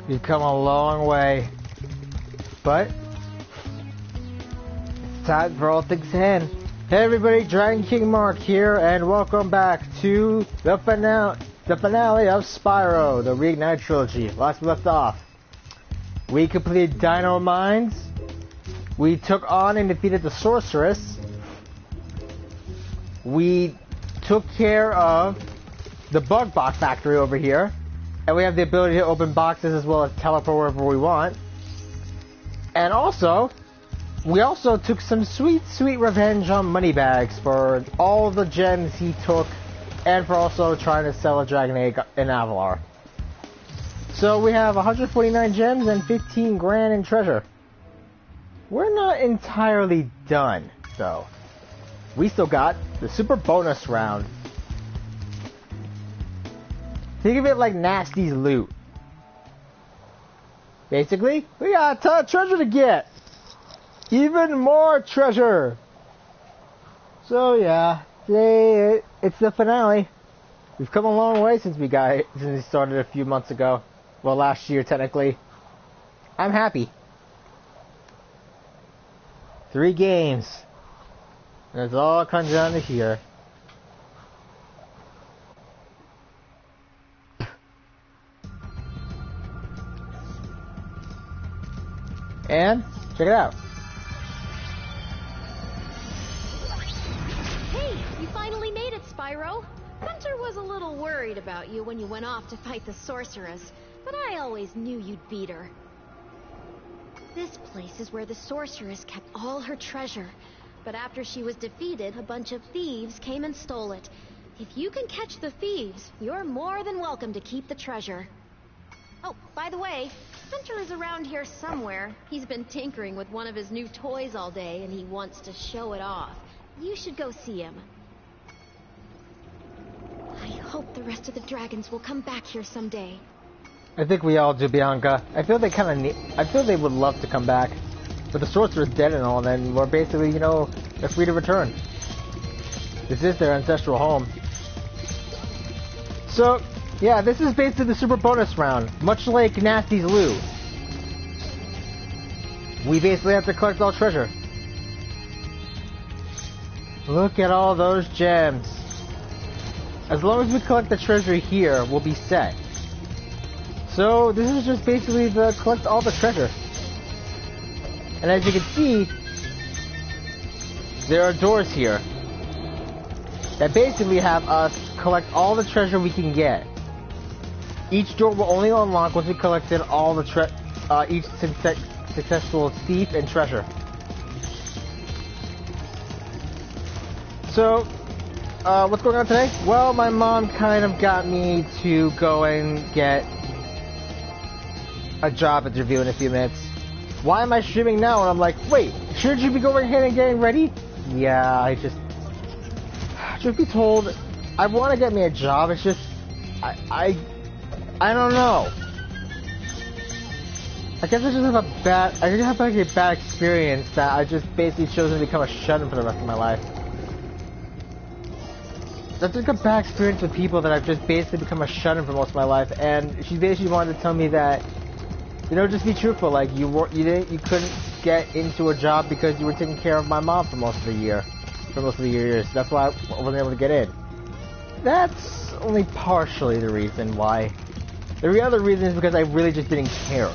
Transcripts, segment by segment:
We've come a long way. But it's time for all things to end. Hey everybody, Dragon King Mark here, and welcome back to the finale of Spyro, the Reignited Trilogy. Last we left off, we completed Dino Mines, we took on and defeated the Sorceress, we took care of the Bug Box Factory over here, and we have the ability to open boxes as well as teleport wherever we want. And also, we also took some sweet revenge on Moneybags for all the gems he took, and for also trying to sell a Dragon Egg in Avalar. So we have 149 gems and 15 grand in treasure. We're not entirely done, though. We still got the super bonus round. Think of it like Nasty's loot. Basically, we got a ton of treasure to get. Even more treasure. So yeah, today it's the finale. We've come a long way since we started a few months ago. Well, last year technically. I'm happy. 3 games. And it's all comes down to here. And check it out. Hey, you finally made it, Spyro. Hunter was a little worried about you when you went off to fight the Sorceress, but I always knew you'd beat her. This place is where the Sorceress kept all her treasure, but after she was defeated, a bunch of thieves came and stole it. If you can catch the thieves, you're more than welcome to keep the treasure. Oh, by the way, Hunter is around here somewhere. He's been tinkering with one of his new toys all day, and he wants to show it off. You should go see him. I hope the rest of the dragons will come back here someday. I think we all do, Bianca. I feel they I feel they would love to come back. But the Sorcerer's dead and all, then we're basically, you know, they're free to return. This is their ancestral home. So, yeah, this is basically the super bonus round, much like Nasty's loot. We basically have to collect all treasure. Look at all those gems. As long as we collect the treasure here, we'll be set. So this is just basically the collect all the treasure. And as you can see, there are doors here that basically have us collect all the treasure we can get. Each door will only unlock once we collected all the each successful thief and treasure. So, what's going on today? Well, my mom kind of got me to go and get a job interview in a few minutes. Why am I streaming now? And I'm like, wait, shouldn't you be going ahead and getting ready? Yeah, truth be told, I want to get me a job. It's just, I don't know. I guess I just have like a bad experience that I just basically chose to become a shut-in for the rest of my life. That's like a bad experience with people that I've just basically become a shut-in for most of my life, and she basically wanted to tell me that, you know, just be truthful. Like you couldn't get into a job because you were taking care of my mom for most of the years. That's why I wasn't able to get in. That's only partially the reason why. The other reason is because I really just didn't care.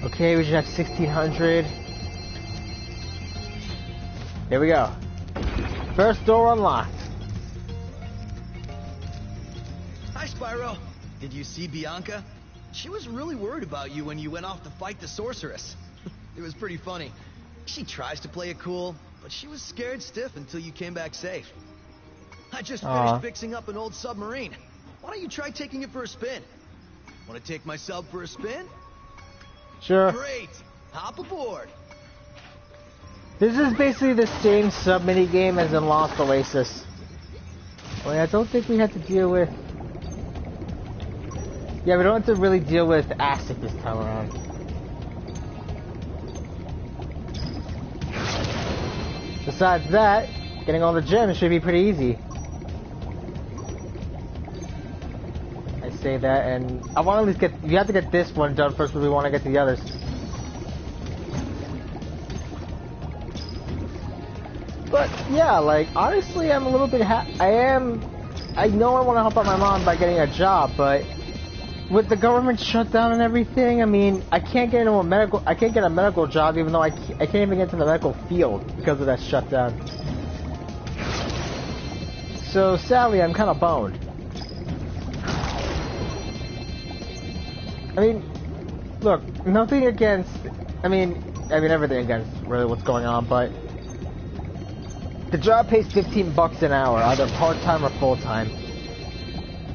Okay, we should have 1600. Here we go. First door unlocked. Hi, Spyro. Did you see Bianca? She was really worried about you when you went off to fight the Sorceress. It was pretty funny. She tries to play it cool, but she was scared stiff until you came back safe. I just finished fixing up an old submarine. Why don't you try taking it for a spin? Want to take my sub for a spin? Sure. Great. Hop aboard. This is basically the same sub mini game as in Lost Oasis. Only I don't think we had to deal with. Yeah, we don't have to really deal with acid this time around. Besides that, getting all the gems should be pretty easy. I say that, and I want to at least get. You have to get this one done first, but we want to get to the others. But yeah, like honestly, I'm a little bit. I know I want to help out my mom by getting a job, but with the government shutdown and everything, I mean, I can't get into a medical. I can't get a medical job, even though I can't even get into the medical field because of that shutdown. So sadly, I'm kind of boned. I mean, look, nothing against. I mean everything against really what's going on, but. The job pays $15 an hour, either part-time or full-time.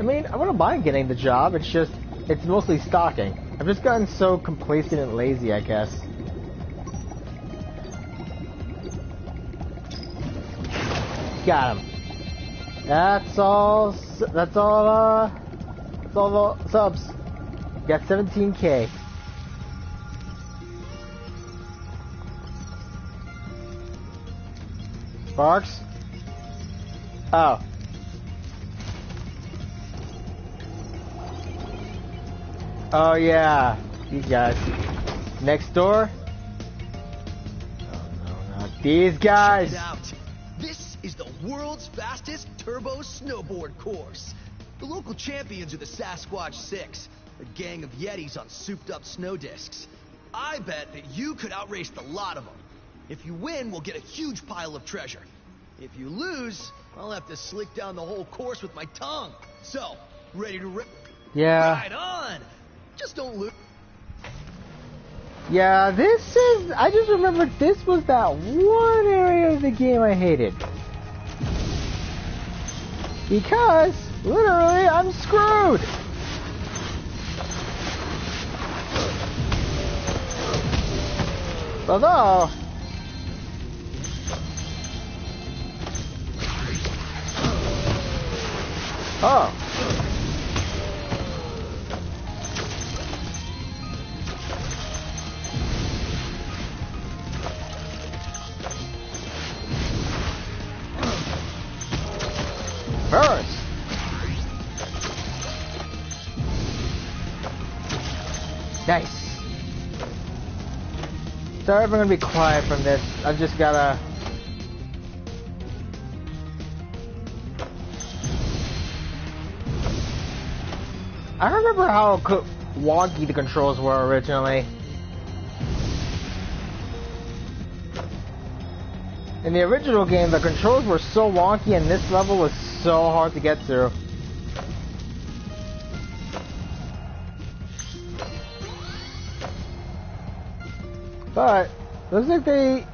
I mean, I wouldn't mind getting the job, it's mostly stocking. I've just gotten so complacent and lazy, I guess. Got him. That's all the subs. Got 17K. Sparks? Oh. Oh yeah, these guys. Next door? Oh no, not these guys! Check it out. This is the world's fastest turbo snowboard course. The local champions are the Sasquatch 6, a gang of Yetis on souped-up snow discs. I bet that you could outrace the lot of them. If you win, we'll get a huge pile of treasure. If you lose, I'll have to slick down the whole course with my tongue. So, ready to rip? Yeah. Right on! Just don't lose. Yeah, I just remembered this was that one area of the game I hated. Because, literally, I'm screwed! Although... Oh. First. Nice. Sorry if I'm gonna be quiet from this. I've just gotta... I remember how wonky the controls were originally. In the original game, the controls were so wonky and this level was so hard to get through. But, looks like they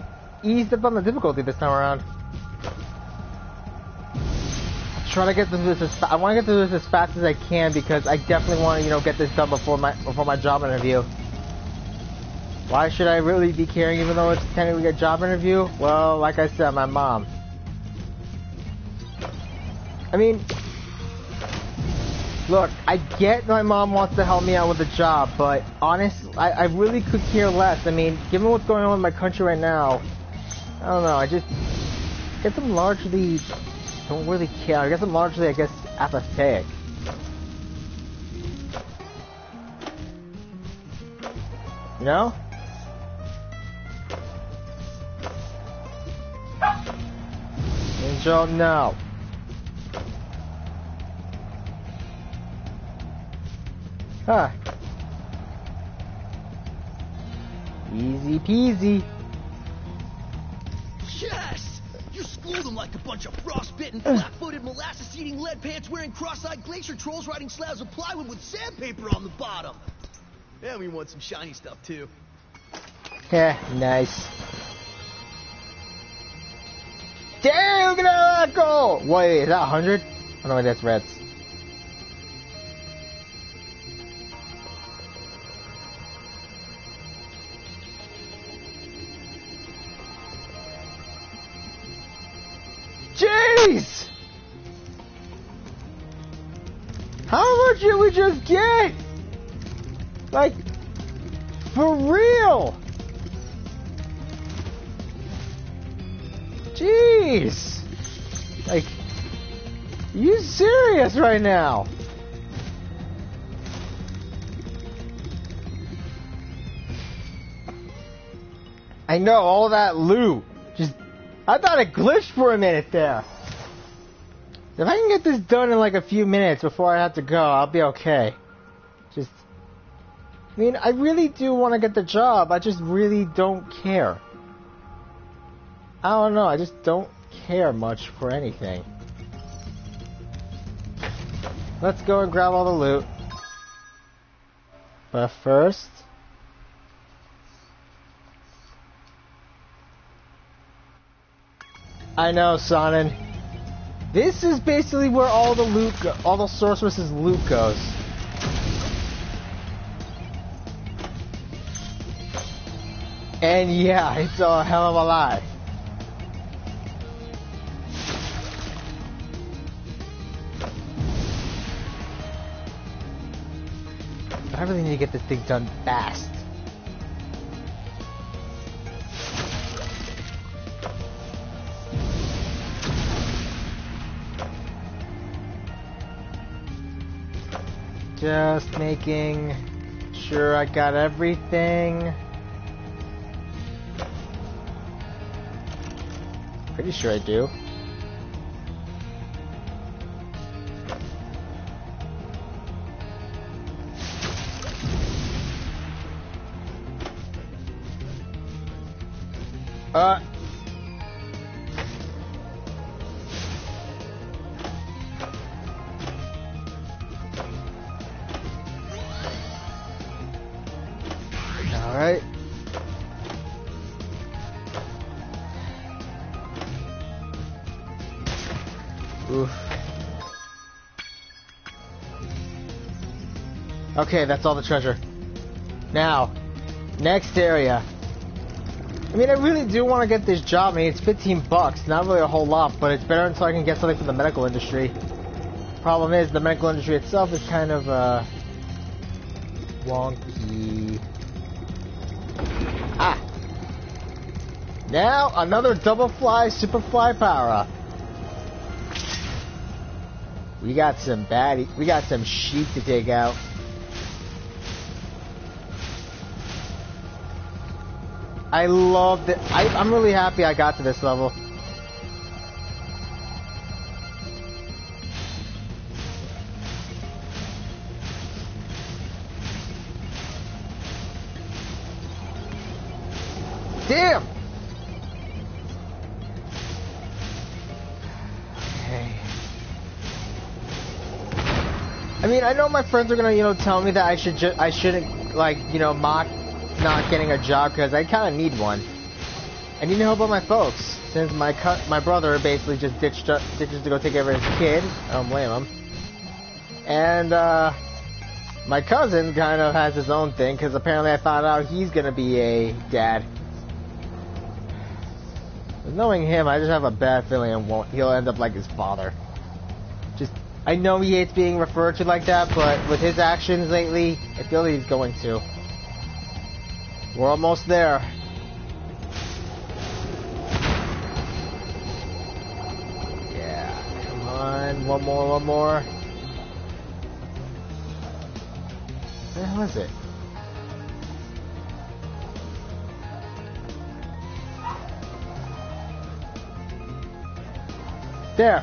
eased up on the difficulty this time around. Try to get through this I want to get through this as fast as I can because I definitely want to, get this done before my job interview. Why should I really be caring even though it's technically a job interview? Well, like I said, my mom. I mean, look, I get my mom wants to help me out with the job, but honestly, I really could care less. I mean, given what's going on with my country right now, I don't know, I guess I'm largely don't really care. I guess I'm largely, apathetic. You know? Angel, no. Huh. Easy peasy. Yes! You schooled them like a bunch of frostbitten, flat-footed, molasses-eating, lead-pants-wearing, cross-eyed glacier trolls riding slabs of plywood with sandpaper on the bottom. And we want some shiny stuff, too. Yeah, nice. Damn, look at that goal! Wait, is that 100? Oh no, that's reds. Jeez! How much did we just get? Like, for real? Jeez! Like, are you serious right now? I know, all that loot. Just, I thought it glitched for a minute there. If I can get this done in like a few minutes before I have to go, I'll be okay. Just, I mean, I really do want to get the job, I just really don't care. I don't know, I just don't care much for anything. Let's go and grab all the loot. But first... I know, Sonnen. This is basically where all the loot, all the sorceress's loot goes. And yeah, it's a hell of a lot. I really need to get this thing done fast. Just making sure I got everything. Pretty sure I do. Alright. Oof. Okay, that's all the treasure. Now, next area. I mean, I really do want to get this job. I mean, it's $15. Not really a whole lot, but it's better until I can get something from the medical industry. Problem is, the medical industry itself is kind of, wonky. Ah! Now, another double fly, super fly power up. We got some we got some sheep to take out. I love it. I'm really happy I got to this level. Damn! Okay. I mean, I know my friends are gonna, tell me that I shouldn't, like, mock not getting a job because I kind of need one. I need to help out my folks since my brother basically just ditches to go take care of his kid. I don't blame him. And my cousin kind of has his own thing because apparently I found out he's gonna be a dad. But knowing him, I just have a bad feeling he'll end up like his father. I know he hates being referred to like that, but with his actions lately, I feel he's going to. We're almost there. Yeah, come on, one more. Where the hell is it? There.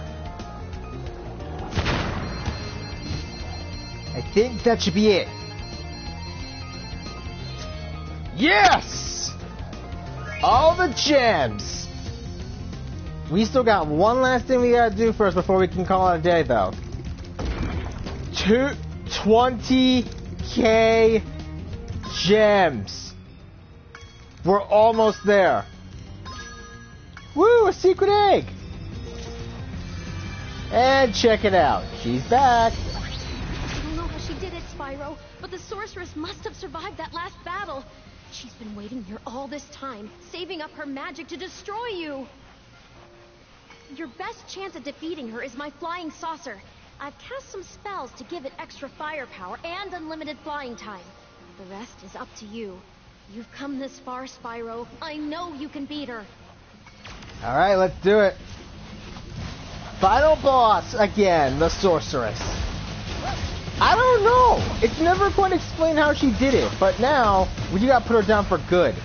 I think that should be it. Yes! All the gems! We still got one last thing we gotta do first before we can call it a day, though. 20K gems. We're almost there. Woo, a secret egg! And check it out. She's back. I don't know how she did it, Spyro, but the sorceress must have survived that last battle. She's been waiting here all this time, saving up her magic to destroy you. Your best chance at defeating her is my flying saucer. I've cast some spells to give it extra firepower and unlimited flying time. The rest is up to you. You've come this far, Spyro. I know you can beat her. Alright, let's do it. Final boss again, the sorceress. I don't know. It's never quite explained how she did it, but now we gotta put her down for good.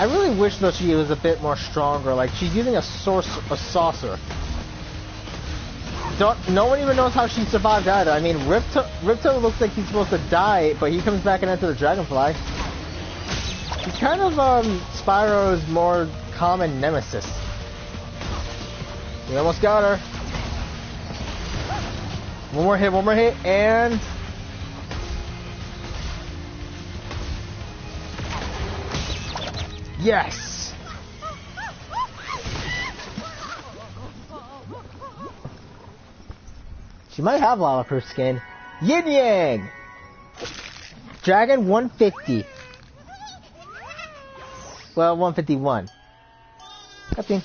I really wish though she was a bit more stronger. Like she's using a saucer. No one even knows how she survived either. I mean, Ripto looks like he's supposed to die, but he comes back and enters the Dragonfly. He's kind of Spyro's more common nemesis. We almost got her. One more hit, and yes. She might have lava-proof skin. Yin Yang! Dragon 150. Well, 151. Cutting.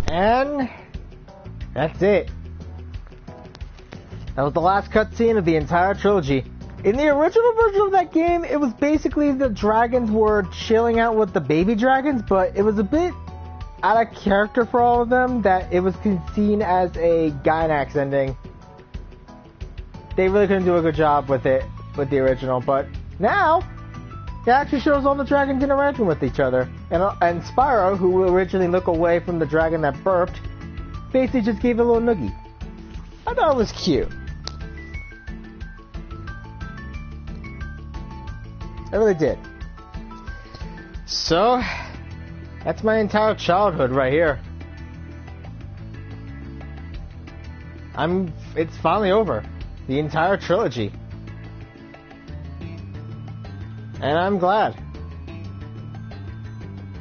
And that's it. That was the last cutscene of the entire trilogy. In the original version of that game, it was basically the dragons were chilling out with the baby dragons, but it was a bit out of character for all of them that it was seen as a Gynax ending. They really couldn't do a good job with it, with the original, but now it actually shows all the dragons interacting with each other. And Spyro, who will originally look away from the dragon that burped, basically just gave a little noogie. I thought it was cute. I really did. So, that's my entire childhood right here. It's finally over. The entire trilogy. And I'm glad.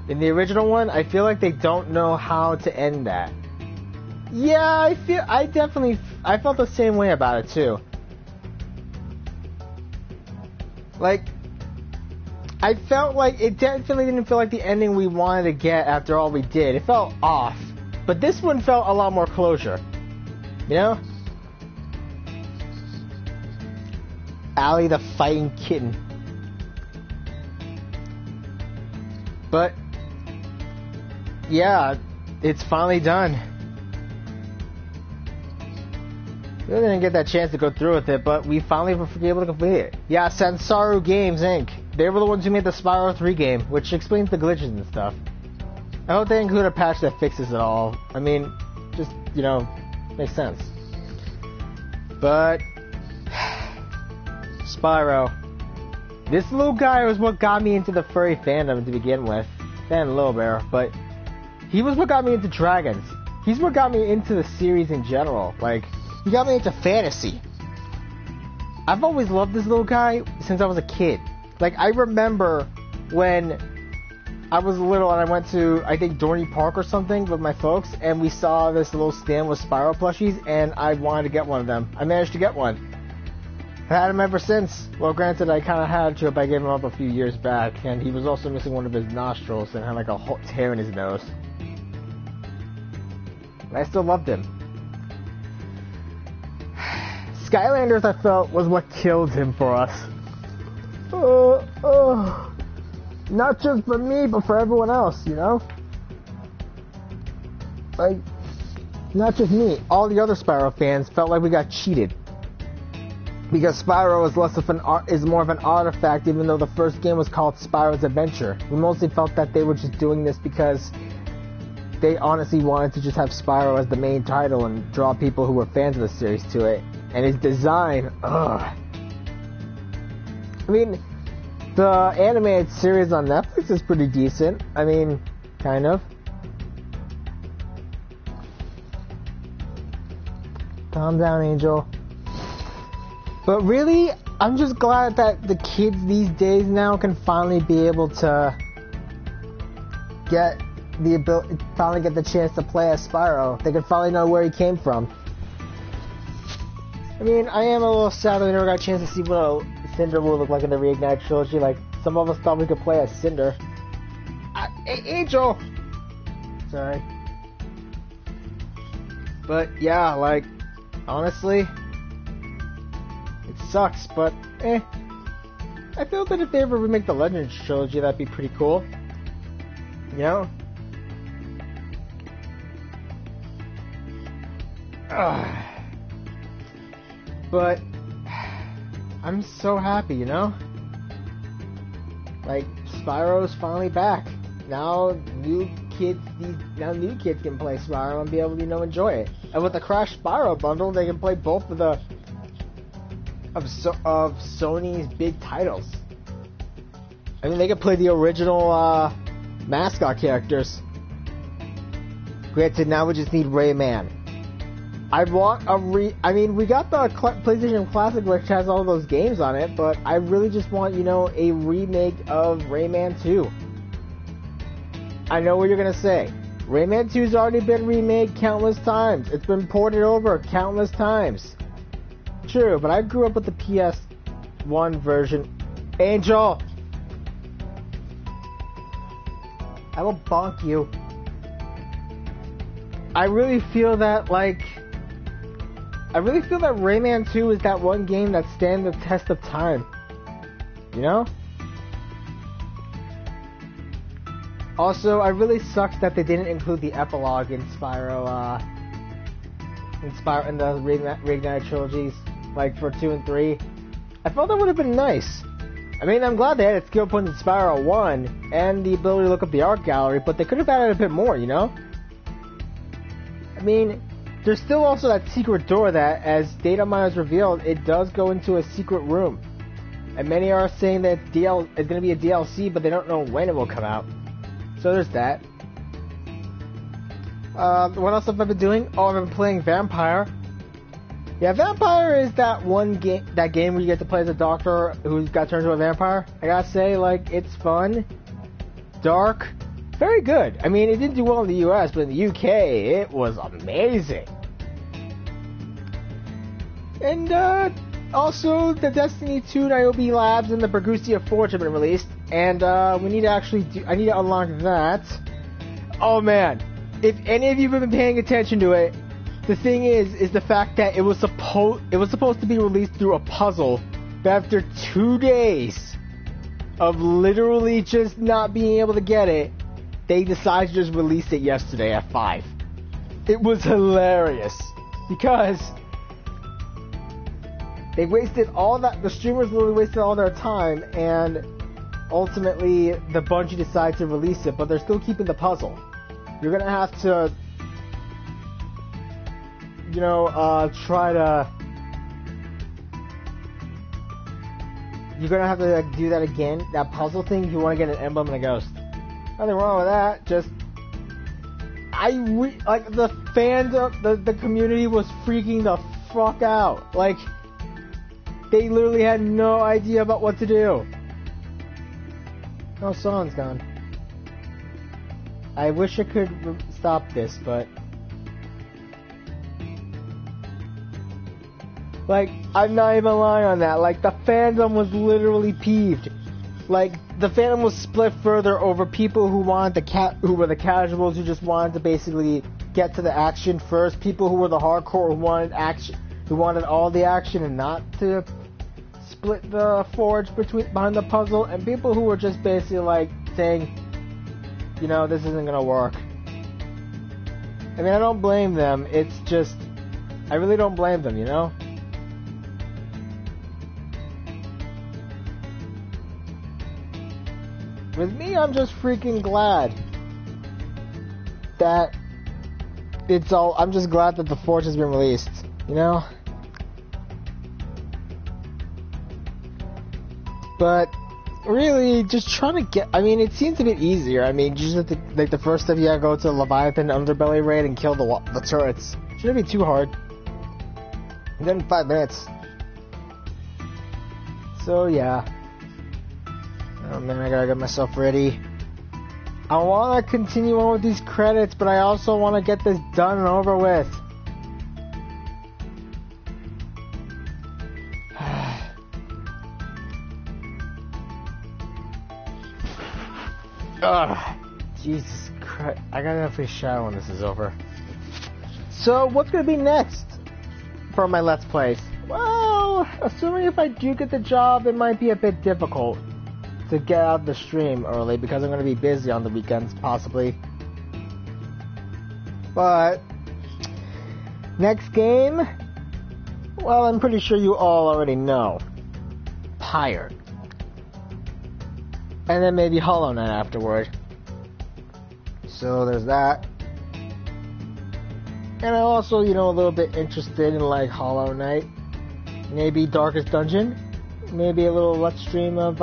In the original one, I feel like they don't know how to end that. Yeah, I felt the same way about it too. Like, I felt like it definitely didn't feel like the ending we wanted to get after all we did. It felt off. But this one felt a lot more closure. You know? Allie the fighting kitten. But, yeah, it's finally done. We really didn't get that chance to go through with it, but we finally were able to complete it. Yeah, Sansaru Games, Inc. They were the ones who made the Spyro 3 game, which explains the glitches and stuff. I hope they include a patch that fixes it all. I mean, just, you know, makes sense. But, Spyro. This little guy was what got me into the furry fandom to begin with. And Little Bear, but he was what got me into dragons. He's what got me into the series in general. Like, he got me into fantasy. I've always loved this little guy since I was a kid. Like, I remember when I was little and I went to, I think, Dorney Park or something with my folks, and we saw this little stand with Spyro plushies, and I wanted to get one of them. I managed to get one. I've had him ever since. Well, granted, I kind of had to, but I gave him up a few years back, and he was also missing one of his nostrils and had like a whole tear in his nose. But I still loved him. Skylanders, I felt, was what killed him for us. Not just for me, but for everyone else, you know? Like, not just me. All the other Spyro fans felt like we got cheated. Because Spyro is more of an artifact, even though the first game was called Spyro's Adventure. We mostly felt that they were just doing this because they honestly wanted to just have Spyro as the main title and draw people who were fans of the series to it. And his design, ugh. I mean, the animated series on Netflix is pretty decent. I mean, kind of. Calm down, Angel. But really, I'm just glad that the kids these days now can finally be able to finally get the chance to play as Spyro. They can finally know where he came from. I mean, I am a little sad that we never got a chance to see what Cinder will look like in the Reignited Trilogy. Like, some of us thought we could play as Cinder. Angel! Sorry. But, yeah, like, honestly, it sucks, but, I feel that if they ever remake the Legends Trilogy, that'd be pretty cool. You know? But I'm so happy, you know? Like, Spyro's finally back. Now new kids can play Spyro and be able to, you know, enjoy it. And with the Crash Spyro bundle, they can play both of Sony's big titles. I mean, they can play the original mascot characters. Granted, now we just need Rayman. I want I mean, we got the PlayStation Classic, which has all those games on it, but I really just want, you know, a remake of Rayman 2. I know what you're gonna say. Rayman 2's already been remade countless times. It's been ported over countless times. True, but I grew up with the PS1 version. Angel! I will bonk you. I really feel that, Rayman 2 is that one game that stands the test of time. You know? Also, it really sucks that they didn't include the epilogue in Spyro, in the Reignited trilogies, like for 2 and 3. I felt that would have been nice. I mean, I'm glad they added skill points in Spyro 1 and the ability to look up the art gallery, but they could have added a bit more, you know? I mean, there's still also that secret door that, as data miners revealed, it does go into a secret room. And many are saying that it's going to be a DLC, but they don't know when it will come out. So there's that. What else have I been doing? Oh, I've been playing Vampire. Yeah, Vampire is that game where you get to play as a doctor who got turned into a vampire. I gotta say, like, it's fun, dark, very good. I mean, it didn't do well in the US, but in the UK, it was amazing. And, also, the Destiny 2 Niobe Labs and the Bergusia Forge have been released, and, I need to unlock that. Oh man, if any of you have been paying attention to it, the thing is the fact that it was supposed to be released through a puzzle, but after 2 days of literally just not being able to get it, they decided to just release it yesterday at 5. It was hilarious, because they wasted the streamers literally wasted all their time, and ultimately the Bungie decided to release it, but they're still keeping the puzzle. You're gonna have to, you know, you're gonna have to, like, do that again, that puzzle thing, if you want to get an emblem and a ghost. Nothing wrong with that, just, like, the fans of, the community was freaking the fuck out. Like, they literally had no idea about what to do. Oh, Son's gone. I wish I could stop this, but... Like, I'm not even lying on that. Like, the fandom was literally peeved. Like, the fandom was split further over people who wanted who were the casuals who just wanted to basically get to the action first. People who were the hardcore who wanted action, who wanted all the action and not to split the forge behind the puzzle, and people who were just basically like saying, you know, this isn't gonna work. I mean, I don't blame them. It's just, I really don't blame them, you know? With me, I'm just freaking glad that I'm just glad that the Forge has been released, you know? But, really, just trying to I mean, it seems a bit easier. I mean, just like the first step, you gotta go to the Leviathan Underbelly raid and kill the turrets. Shouldn't be too hard. And then 5 minutes. So yeah. Oh man, I gotta get myself ready. I want to continue on with these credits, but I also want to get this done and over with. Ugh, Jesus Christ. I gotta have a shower when this is over. So, what's gonna be next for my Let's Plays? Well, assuming if I do get the job, it might be a bit difficult to get out the stream early because I'm gonna be busy on the weekends, possibly. But, next game, well, I'm pretty sure you all already know. Pyre. And then maybe Hollow Knight afterward. So there's that. And I'm also, you know, a little bit interested in like Hollow Knight. Maybe Darkest Dungeon. Maybe a little let's stream of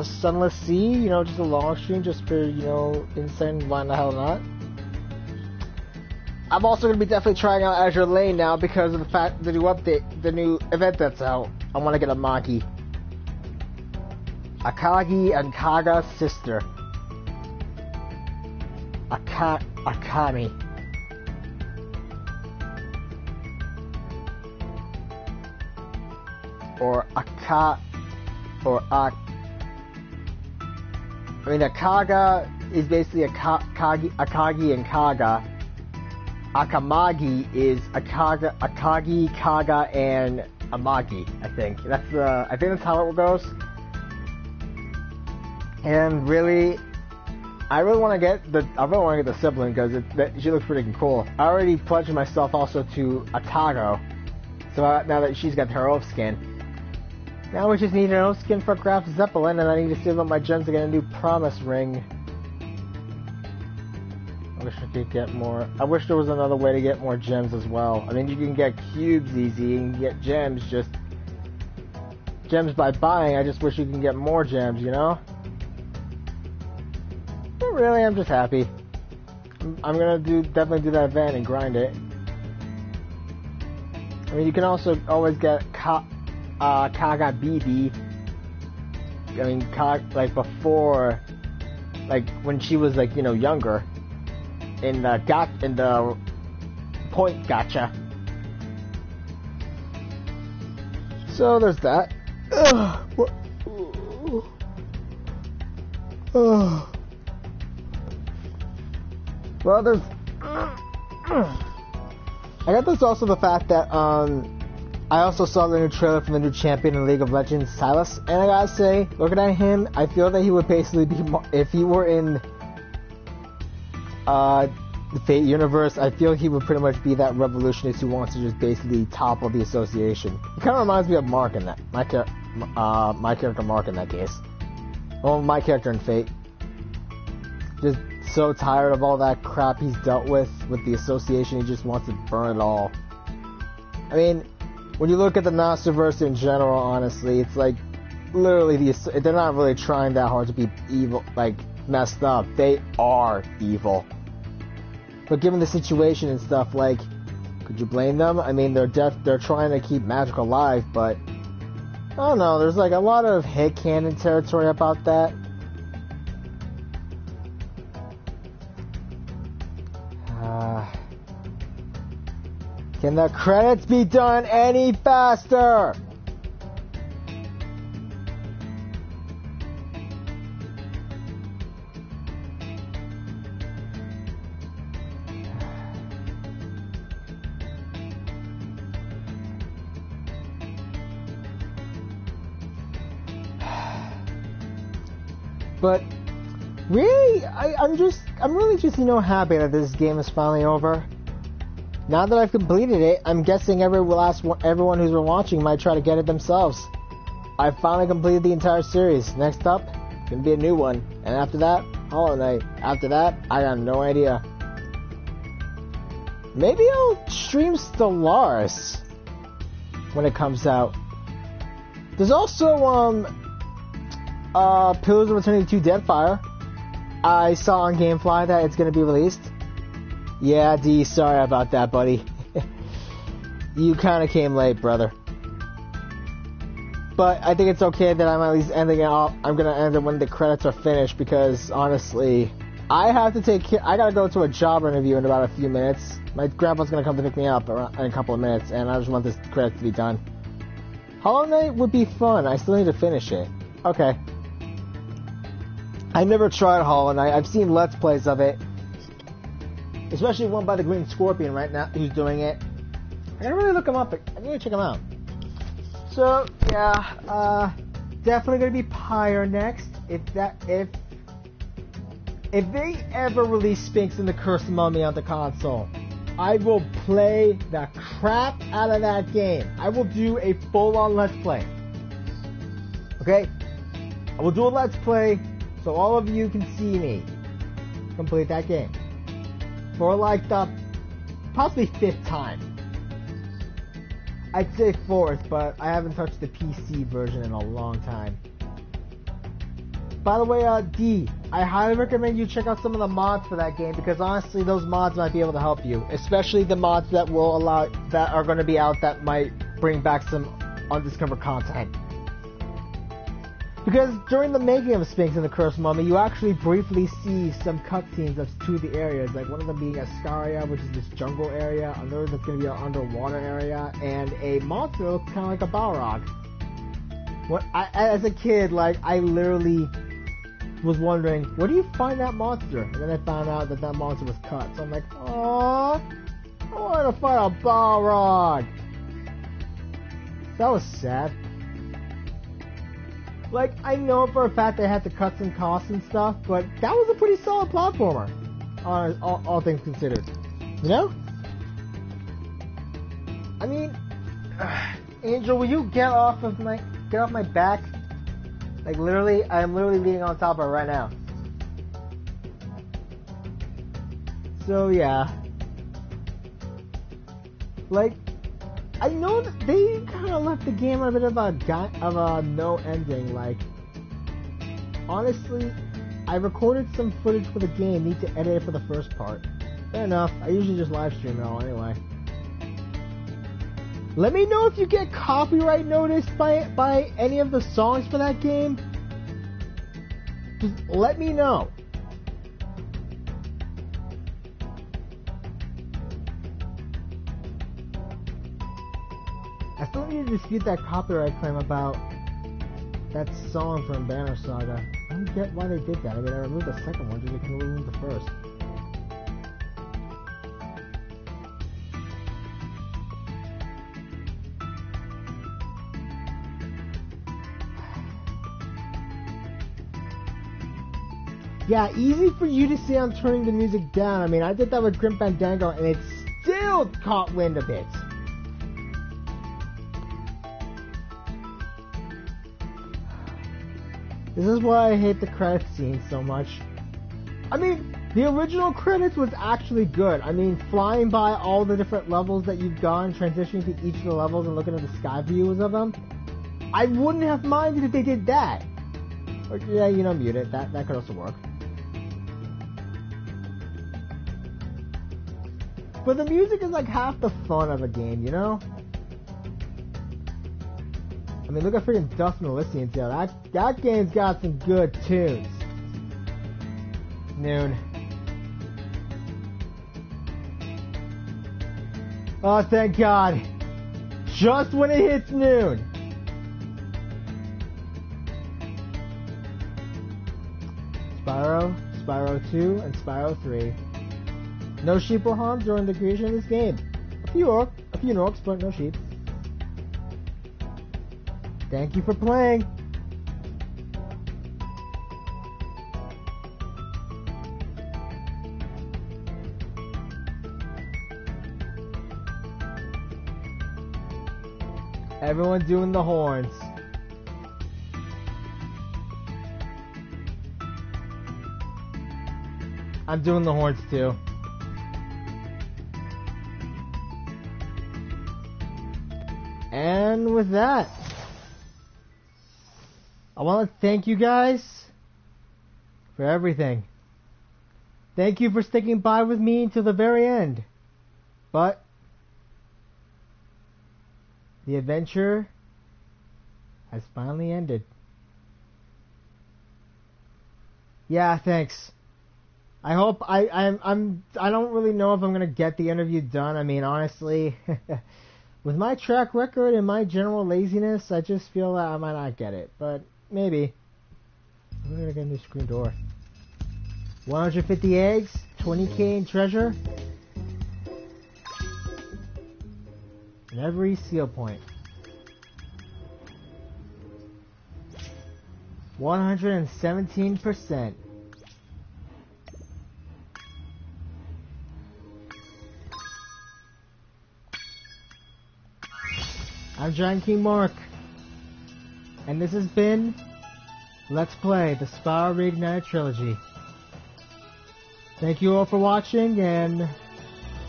Sunless Sea, you know, just a long stream just for, you know, insight and why the hell not. I'm also going to be definitely trying out Azure Lane now because of the fact the new update, the new event that's out. I want to get a Maki. Akagi and Kaga's sister. Akami. Akaga is basically Akagi and Kaga. Akamagi is Akagi, Kaga, and Amagi. I think that's how it goes. And really, I really want to get the sibling because she looks pretty cool. I already pledged myself also to Atago, so now that she's got her own skin. Now we just need an old skin for Graf Zeppelin, and I need to save up my gems to get a new promise ring. I wish I could get more. I wish there was another way to get more gems as well. I mean, you can get cubes easy, you can get gems by buying. I just wish you can get more gems, you know? But really, I'm just happy. I'm gonna definitely do that event and grind it. I mean, you can also always get Kaga BB. I mean, like before, like when she was like, you know, younger. In the point gacha. So there's that. Well, there's. I got this also the fact that I also saw the new trailer from the new champion in League of Legends, Silas, and I gotta say, looking at him, I feel that he would basically be if he were in the Fate universe, I feel he would pretty much be that revolutionist who wants to just basically topple the association. It kind of reminds me of Mark in that. My character Mark in that case. Well, my character in Fate. Just so tired of all that crap he's dealt with the association, he just wants to burn it all. I mean, when you look at the Masterverse in general, honestly, it's like, literally, they're not really trying that hard to be evil, like, messed up. They are evil. But given the situation and stuff, like, could you blame them? I mean, they're trying to keep magic alive, but I don't know, there's like a lot of headcanon territory about that. Can the credits be done any faster? But really, I'm really just, you know, happy that this game is finally over. Now that I've completed it, I'm guessing everyone who's been watching might try to get it themselves. I've finally completed the entire series. Next up, gonna be a new one, and after that, Hollow Knight. After that, I got no idea. Maybe I'll stream Stellaris when it comes out. There's also Pillars of Eternity 2 Deadfire. I saw on Gamefly that it's going to be released. Yeah, D, sorry about that, buddy. You kind of came late, brother. But I think it's okay that I'm at least ending it off. I'm going to end it when the credits are finished because, honestly, I have to take care. I got to go to a job interview in about a few minutes. My grandpa's going to come to pick me up in a couple of minutes, and I just want this credit to be done. Hollow Knight would be fun. I still need to finish it. Okay. I never tried Hollow Knight. I've seen Let's Plays of it. Especially one by the Green Scorpion right now, who's doing it. I gotta really look him up. I need to check him out. So, yeah, definitely gonna be Pyre next. If they ever release Sphinx and the Cursed Mummy on the console, I will play the crap out of that game. I will do a full-on Let's Play. Okay? I will do a Let's Play so all of you can see me complete that game. For like the possibly 5th time. I'd say 4th, but I haven't touched the PC version in a long time. By the way, D, I highly recommend you check out some of the mods for that game because honestly, those mods might be able to help you, especially the mods that are going to be out that might bring back some undiscovered content. Because during the making of Sphinx and the Cursed Mummy, you actually briefly see some cutscenes of 2 of the areas, like one of them being Ascaria, which is this jungle area, another that's going to be an underwater area, and a monster that looks kind of like a Balrog. As a kid, like, I literally was wondering, where do you find that monster? And then I found out that monster was cut. So I'm like, aww, I want to fight a Balrog. That was sad. Like, I know for a fact they had to cut some costs and stuff, but that was a pretty solid platformer, all things considered. You know? I mean, Angel, will you get off my back? Like, literally, I'm literally leaning on top of her right now. So, yeah. Like, I know that they kind of left the game a bit of a no ending. Like, honestly, I recorded some footage for the game. Need to edit it for the first part. Fair enough. I usually just live stream it all anyway. Let me know if you get copyright noticed by any of the songs for that game. Just let me know. I still need to dispute that copyright claim about that song from Banner Saga. I don't get why they did that. I mean, I removed the second one, just they can remove the first. Yeah, easy for you to see I'm turning the music down. I mean, I did that with Grim Fandango, and it still caught wind a bit. This is why I hate the credits scene so much. I mean, the original credits was actually good. I mean, flying by all the different levels that you've gone, transitioning to each of the levels and looking at the sky views of them, I wouldn't have minded if they did that. Or, yeah, you know, mute it. That could also work. But the music is like half the fun of a game, you know? I mean, look at freaking Dust and Elysian Tale. That game's got some good tunes. Noon. Oh, thank God. Just when it hits noon. Spyro 2, and Spyro 3. No sheep were harmed during the creation of this game. A few orcs, but no sheep. Thank you for playing. Everyone doing the horns. I'm doing the horns too. And with that, I want to thank you guys for everything. Thank you for sticking by with me until the very end. But The adventure has finally ended. Yeah, thanks. I hope I don't really know if I'm gonna get the interview done. I mean, honestly, with my track record and my general laziness, I just feel that I might not get it. But maybe. I'm gonna get a new screen door. 150 eggs, 20k in treasure, and every seal point. 117%. I'm Giant King Mark, and this has been Let's Play the Spyro Reignited Trilogy. Thank you all for watching, and I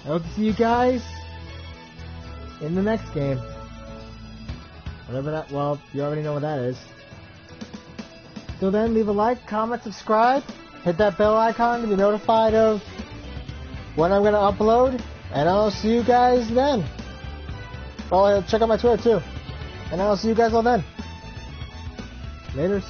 hope to see you guys in the next game. Whatever that, well, you already know what that is. Till then, leave a like, comment, subscribe, hit that bell icon to be notified of when I'm going to upload, and I'll see you guys then. Oh, check out my Twitter too. And I'll see you guys all then. Laters.